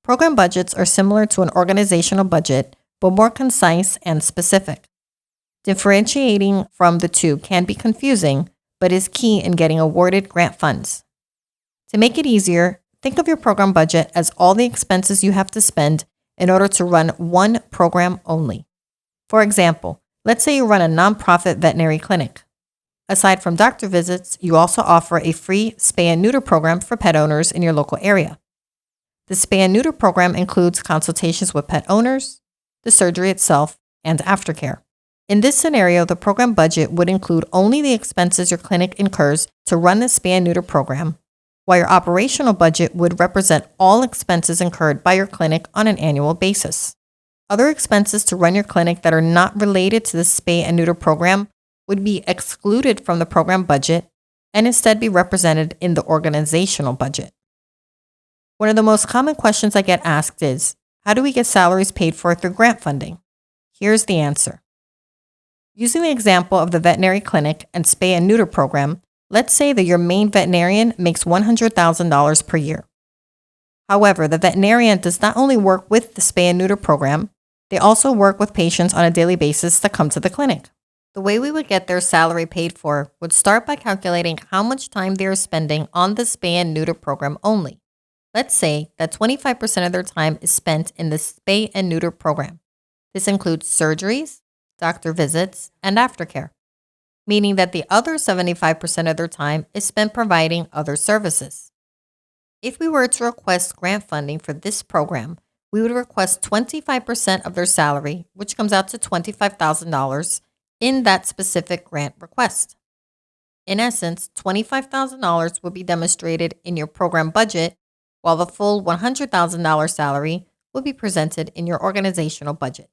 Program budgets are similar to an organizational budget, but more concise and specific. Differentiating from the two can be confusing, but is key in getting awarded grant funds. To make it easier, think of your program budget as all the expenses you have to spend in order to run one program only. For example, let's say you run a nonprofit veterinary clinic. Aside from doctor visits, you also offer a free spay and neuter program for pet owners in your local area. The spay and neuter program includes consultations with pet owners, the surgery itself, and aftercare. In this scenario, the program budget would include only the expenses your clinic incurs to run the spay and neuter program, while your operational budget would represent all expenses incurred by your clinic on an annual basis. Other expenses to run your clinic that are not related to the spay and neuter program would be excluded from the program budget and instead be represented in the organizational budget. One of the most common questions I get asked is, how do we get salaries paid for through grant funding? Here's the answer. Using the example of the veterinary clinic and spay and neuter program, let's say that your main veterinarian makes $100,000 per year. However, the veterinarian does not only work with the spay and neuter program, they also work with patients on a daily basis that come to the clinic. The way we would get their salary paid for would start by calculating how much time they are spending on the spay and neuter program only. Let's say that 25% of their time is spent in the spay and neuter program. This includes surgeries, doctor visits, and aftercare, meaning that the other 75% of their time is spent providing other services. If we were to request grant funding for this program, we would request 25% of their salary, which comes out to $25,000, in that specific grant request. In essence, $25,000 would be demonstrated in your program budget, while the full $100,000 salary will be presented in your organizational budget.